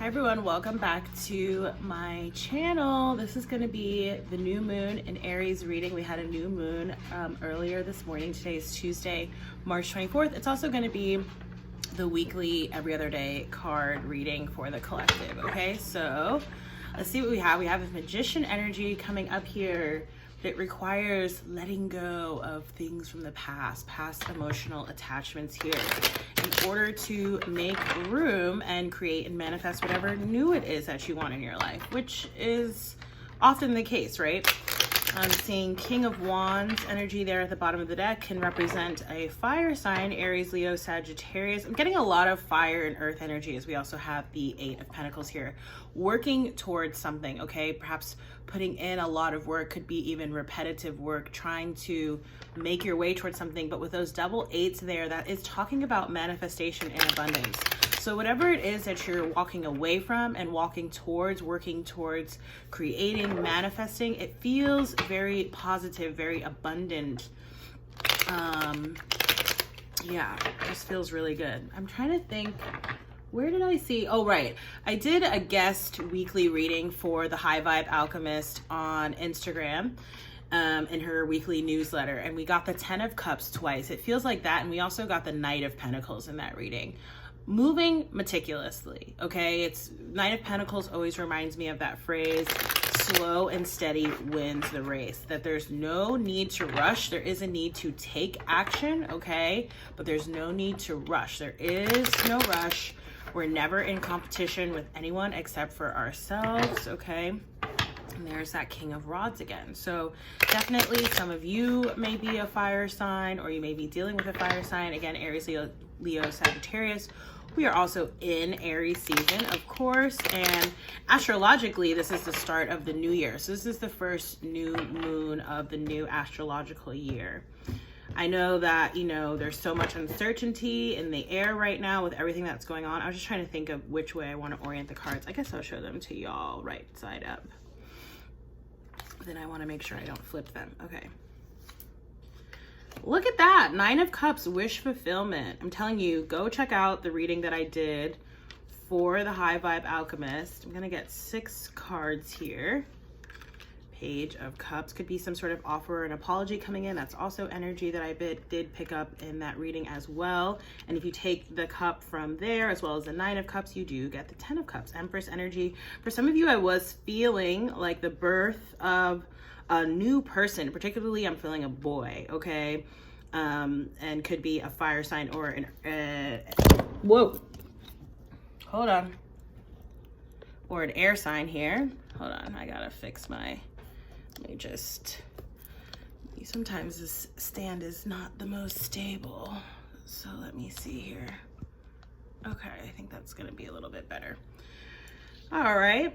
Hi everyone, welcome back to my channel. This is going to be the new moon in Aries reading. We had a new moon earlier this morning. Today is Tuesday, March 24th. It's also going to be the weekly every other day card reading for the collective. Okay, so let's see what we have. We have a magician energy coming up here. It requires letting go of things from the past emotional attachments here in order to make room and create and manifest whatever new it is that you want in your life, which is often the case, right? I'm seeing King of Wands energy there at the bottom of the deck can represent a fire sign, Aries, Leo, Sagittarius. I'm getting a lot of fire and earth energy as we also have the Eight of Pentacles here. Working towards something, okay? Perhaps putting in a lot of work, could be even repetitive work, trying to make your way towards something. But with those double eights there, that is talking about manifestation and abundance. So whatever it is that you're walking away from and walking towards, working towards, creating, manifesting, it feels very positive, very abundant. Yeah, it just feels really good. I'm trying to think, where did I see? Oh, right. I did a guest weekly reading for the High Vibe Alchemist on Instagram in her weekly newsletter. And we got the 10 of Cups twice. It feels like that. And we also got the Knight of Pentacles in that reading. Moving meticulously, okay? It's Knight of Pentacles always reminds me of that phrase, slow and steady wins the race. That there's no need to rush. There is a need to take action, okay? But there's no need to rush. There is no rush. We're never in competition with anyone except for ourselves, okay? And there's that King of Rods again. So definitely some of you may be a fire sign, or you may be dealing with a fire sign. Again, Aries, Leo, Sagittarius. We are also in Aries season, of course, and astrologically, this is the start of the new year. So this is the first new moon of the new astrological year. I know that, you know, there's so much uncertainty in the air right now with everything that's going on. I was just trying to think of which way I want to orient the cards. I guess I'll show them to y'all right side up. Then I want to make sure I don't flip them. Okay. Look at that, 9 of Cups, wish fulfillment. I'm telling you, go check out the reading that I did for the High Vibe Alchemist. I'm gonna get 6 cards here. Page of Cups, could be some sort of offer or an apology coming in. That's also energy that I did pick up in that reading as well. And if you take the cup from there, as well as the 9 of Cups, you do get the 10 of Cups, Empress energy. For some of you, I was feeling like the birth of a new person, particularly I'm feeling a boy, okay? And could be a fire sign or an, whoa, hold on. Or an air sign here. Hold on, I gotta fix my, let me just, sometimes this stand is not the most stable. So let me see here. Okay, I think that's gonna be a little bit better. All right,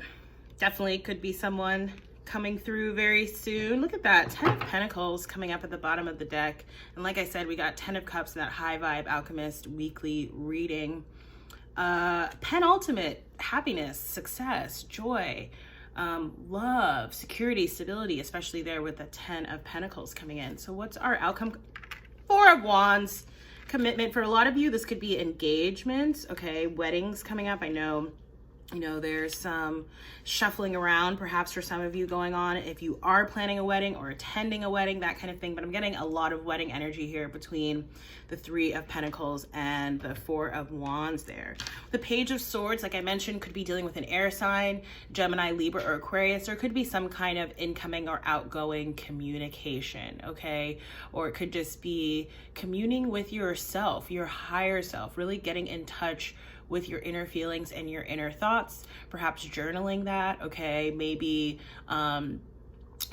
definitely could be someone coming through very soon. Look at that, 10 of Pentacles coming up at the bottom of the deck. And like I said, we got 10 of Cups in that High Vibe Alchemist weekly reading. Penultimate, happiness, success, joy, love, security, stability, especially there with the 10 of Pentacles coming in. So what's our outcome? 4 of Wands, commitment. For a lot of you, this could be engagements, okay? Weddings coming up. I know, you know, there's some shuffling around perhaps for some of you going on if you are planning a wedding or attending a wedding, that kind of thing. But I'm getting a lot of wedding energy here between the 3 of Pentacles and the 4 of Wands there. The Page of Swords, like I mentioned, could be dealing with an air sign, Gemini, Libra, or Aquarius, or it could be some kind of incoming or outgoing communication, okay? Or it could just be communing with yourself, your higher self, really getting in touch with your inner feelings and your inner thoughts, perhaps journaling that, okay? Maybe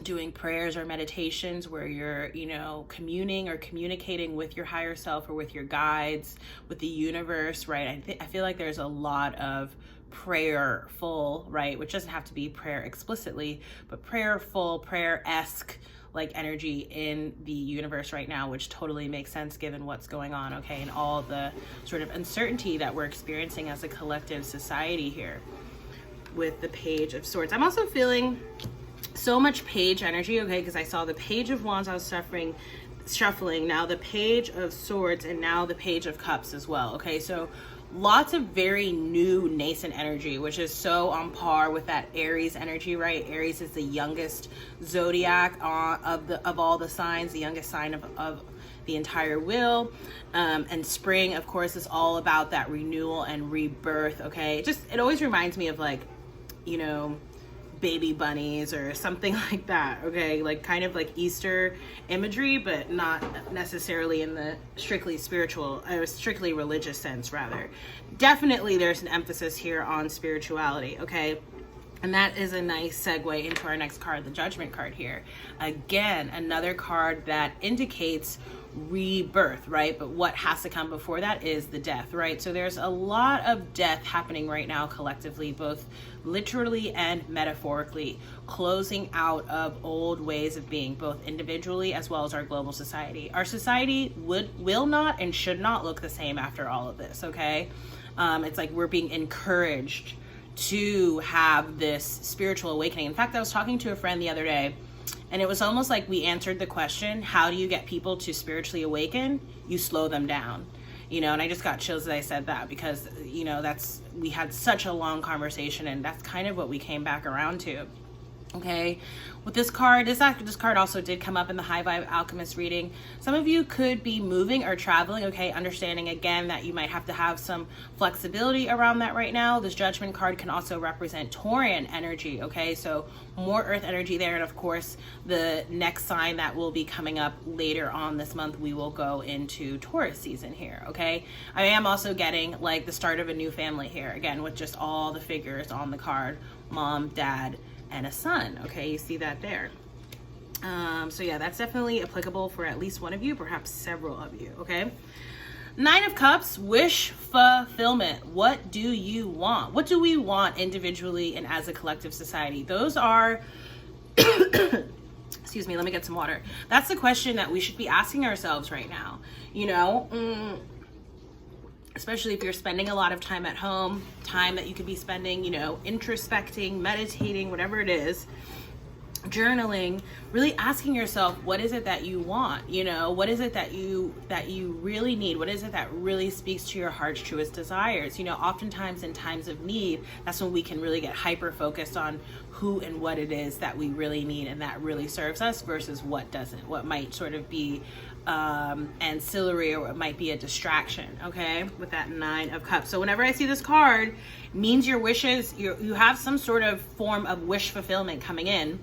doing prayers or meditations where you're, you know, communing or communicating with your higher self or with your guides, with the universe, right? I feel like there's a lot of prayerful, right? Which doesn't have to be prayer explicitly, but prayerful, prayer-esque, like energy in the universe right now, which totally makes sense given what's going on, okay, and all the sort of uncertainty that we're experiencing as a collective society here with the Page of Swords. I'm also feeling so much page energy, okay, because I saw the Page of Wands, I was shuffling, now the Page of Swords, and now the Page of Cups as well, okay? So lots of very new nascent energy, which is so on par with that Aries energy, right? Aries is the youngest zodiac of all the signs, the youngest sign of the entire wheel. And spring, of course, is all about that renewal and rebirth, okay? It always reminds me of, like, you know, baby bunnies or something like that, okay? Like kind of like Easter imagery, but not necessarily in the strictly spiritual or strictly religious sense, rather. Definitely there's an emphasis here on spirituality, okay? And that is a nice segue into our next card, the Judgment card here. Again, another card that indicates rebirth, right? But what has to come before that is the death, right? So there's a lot of death happening right now collectively, both literally and metaphorically, closing out of old ways of being, both individually as well as our global society. Our society will not and should not look the same after all of this, okay? It's like we're being encouraged to have this spiritual awakening. In fact, I was talking to a friend the other day, and it was almost like we answered the question, how do you get people to spiritually awaken? You slow them down, you know, and I just got chills as I said that, because, you know, we had such a long conversation, and that's kind of what we came back around to. Okay, with this card, this card also did come up in the High Vibe Alchemist reading. Some of you could be moving or traveling, okay, understanding again that you might have to have some flexibility around that right now. This Judgment card can also represent Taurian energy, okay, so more earth energy there. And of course, the next sign that will be coming up later on this month, we will go into Taurus season here, okay? I am also getting like the start of a new family here, again, with just all the figures on the card, mom, dad, and a son, okay? You see that there. So yeah, that's definitely applicable for at least one of you, perhaps several of you, okay? Nine of Cups, wish fulfillment. What do you want? What do we want individually and as a collective society? Those are, excuse me, let me get some water. That's the question that we should be asking ourselves right now, you know? Especially if you're spending a lot of time at home, time that you could be spending, you know, introspecting, meditating, whatever it is, journaling, really asking yourself, what is it that you want? You know, what is it that you really need? What is it that really speaks to your heart's truest desires? You know, oftentimes in times of need, that's when we can really get hyper focused on who and what it is that we really need and that really serves us versus what doesn't, what might sort of be ancillary, or it might be a distraction, okay, with that Nine of Cups. So whenever I see this card, it means your wishes, you have some sort of form of wish fulfillment coming in.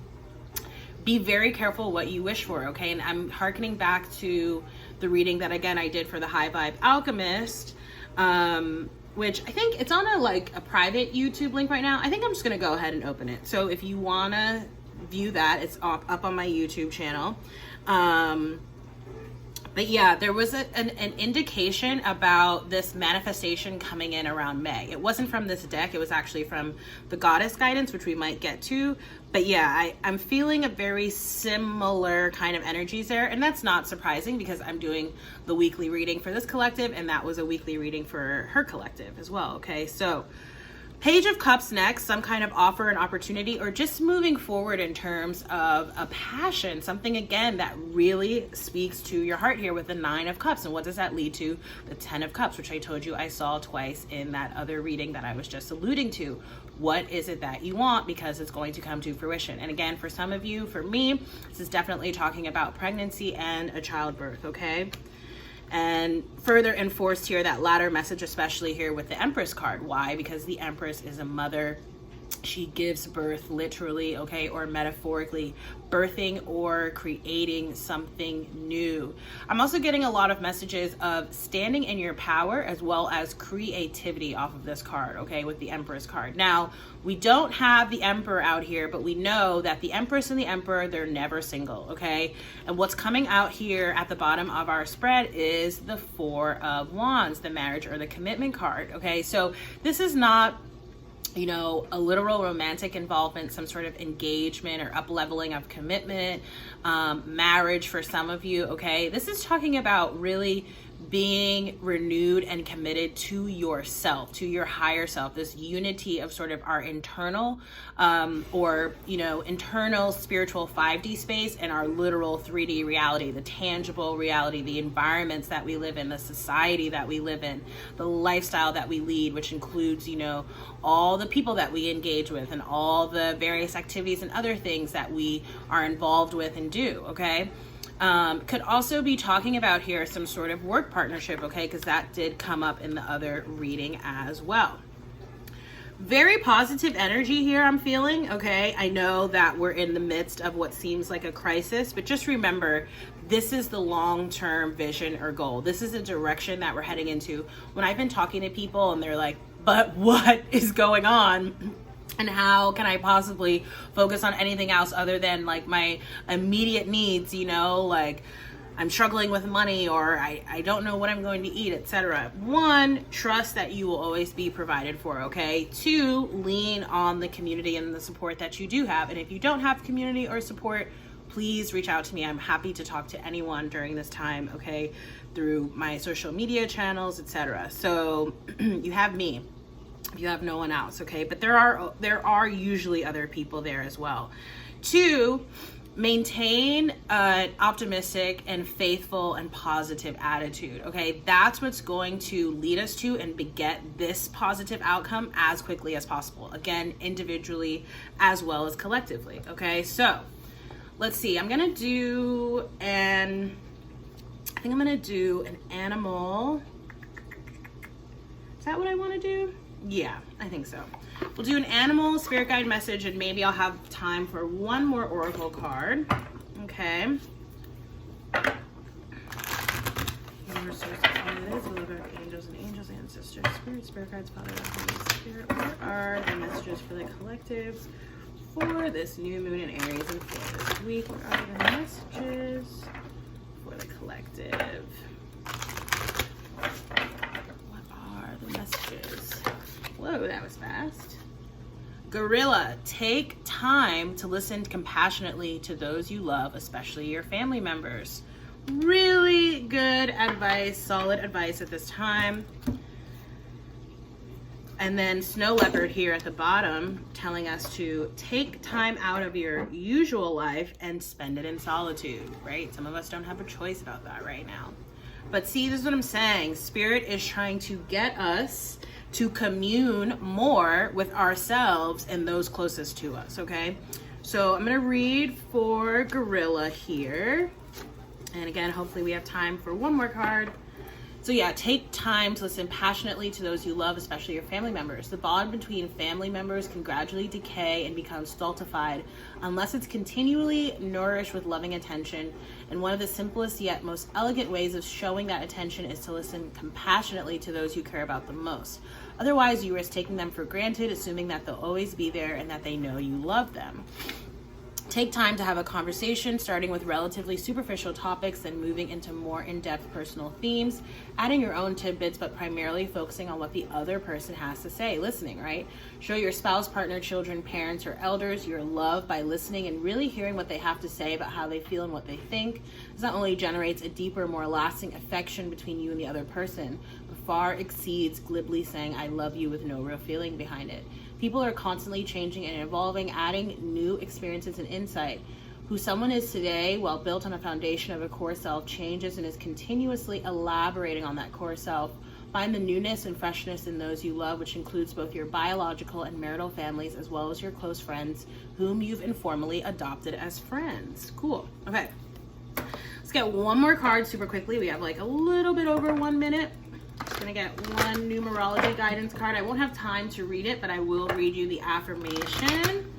Be very careful what you wish for, okay? And I'm hearkening back to the reading that, again, I did for the High Vibe Alchemist, which I think it's on a private YouTube link right now. I think I'm just gonna go ahead and open it. So if you wanna view that, it's up on my YouTube channel. But yeah, there was an indication about this manifestation coming in around May. It wasn't from this deck. It was actually from the Goddess Guidance, which we might get to. But yeah, I'm feeling a very similar kind of energies there. And that's not surprising because I'm doing the weekly reading for this collective, and that was a weekly reading for her collective as well, okay? So Page of Cups next, some kind of offer, an opportunity, or just moving forward in terms of a passion, something again that really speaks to your heart here with the Nine of Cups. And what does that lead to? The 10 of Cups, which I told you I saw twice in that other reading that I was just alluding to. What is it that you want? Because it's going to come to fruition. And again, for some of you, for me, this is definitely talking about pregnancy and a childbirth, okay? And further enforced here, that latter message, especially here with the Empress card. Why? Because the Empress is a mother. She gives birth literally, okay, or metaphorically, birthing or creating something new. I'm also getting a lot of messages of standing in your power as well as creativity off of this card, okay, with the Empress card. Now, we don't have the Emperor out here, but we know that the Empress and the Emperor, they're never single, okay? And what's coming out here at the bottom of our spread is the Four of Wands, the marriage or the commitment card, okay? So this is not, you know, a literal romantic involvement, some sort of engagement or up-leveling of commitment, marriage for some of you, okay? This is talking about really being renewed and committed to yourself, to your higher self, this unity of sort of our internal internal spiritual 5D space and our literal 3D reality, the tangible reality, the environments that we live in, the society that we live in, the lifestyle that we lead, which includes, all the people that we engage with and all the various activities and other things that we are involved with and do, okay? Could also be talking about here some sort of work partnership, okay? Because that did come up in the other reading as well. Very positive energy here I'm feeling, okay? I know that we're in the midst of what seems like a crisis, but just remember, this is the long-term vision or goal. This is the direction that we're heading into. When I've been talking to people and they're like, but what is going on? And how can I possibly focus on anything else other than like my immediate needs, like I'm struggling with money, or I don't know what I'm going to eat, etc. 1, trust that you will always be provided for, okay? 2, lean on the community and the support that you do have. And if you don't have community or support, please reach out to me. I'm happy to talk to anyone during this time, okay? Through my social media channels, etc. So you have me. You have no one else, okay? But there are usually other people there as well. 2, maintain an optimistic and faithful and positive attitude, okay? That's what's going to lead us to and beget this positive outcome as quickly as possible. Again, individually as well as collectively, okay? So let's see. I think I'm gonna do an animal. Is that what I want to do? Yeah, I think so. We'll do an animal spirit guide message, and maybe I'll have time for one more oracle card. Okay. Universe, source, beloved angels and angels, ancestors, spirit guides, Father, Holy Spirit. What are the messages for the collective for this new moon in Aries and for this week? What are the messages for the collective? What are the messages? Whoa, that was fast. Gorilla, take time to listen compassionately to those you love, especially your family members. Really good advice, solid advice at this time. And then Snow Leopard here at the bottom telling us to take time out of your usual life and spend it in solitude, right? Some of us don't have a choice about that right now. But see, this is what I'm saying. Spirit is trying to get us to commune more with ourselves and those closest to us, okay? So I'm gonna read for Gorilla here. And again, hopefully we have time for one more card. So yeah, take time to listen passionately to those you love, especially your family members. The bond between family members can gradually decay and become stultified unless it's continually nourished with loving attention. And one of the simplest yet most elegant ways of showing that attention is to listen compassionately to those you care about the most. Otherwise, you risk taking them for granted, assuming that they'll always be there and that they know you love them. Take time to have a conversation, starting with relatively superficial topics, then moving into more in-depth personal themes, adding your own tidbits, but primarily focusing on what the other person has to say, listening, right? Show your spouse, partner, children, parents, or elders your love by listening and really hearing what they have to say about how they feel and what they think. This not only generates a deeper, more lasting affection between you and the other person, but far exceeds glibly saying, I love you with no real feeling behind it. People are constantly changing and evolving, adding new experiences and insight. Who someone is today, while built on a foundation of a core self, changes and is continuously elaborating on that core self. Find the newness and freshness in those you love, which includes both your biological and marital families, as well as your close friends, whom you've informally adopted as friends. Cool. Okay. Let's get one more card super quickly. We have like a little bit over 1 minute. Just gonna get one numerology guidance card. I won't have time to read it, but I will read you the affirmation.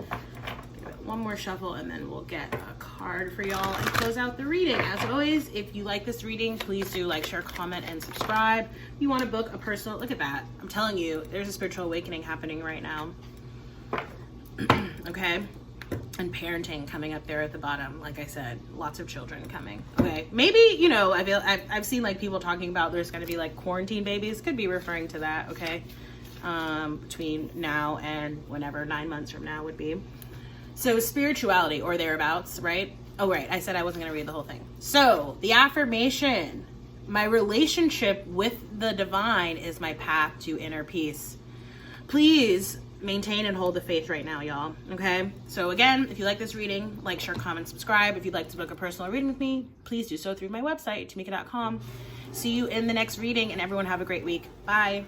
Give it one more shuffle and then we'll get a card for y'all and close out the reading. As always, if you like this reading, please do like, share, comment, and subscribe. If you want to book a personal, look at that. I'm telling you, there's a spiritual awakening happening right now. Okay. And parenting coming up there at the bottom. Like I said, lots of children coming. Okay, maybe, you know, I've seen like people talking about there's going to be like quarantine babies. Could be referring to that. Okay, between now and whenever 9 months from now would be. So spirituality or thereabouts, right? Oh, right. I said I wasn't going to read the whole thing. So the affirmation My relationship with the divine is my path to inner peace. Please maintain and hold the faith right now, y'all. Okay? So again, if you like this reading, like, share, comment, subscribe. If you'd like to book a personal reading with me, please do so through my website, tamika.com. See you in the next reading, and everyone have a great week. Bye.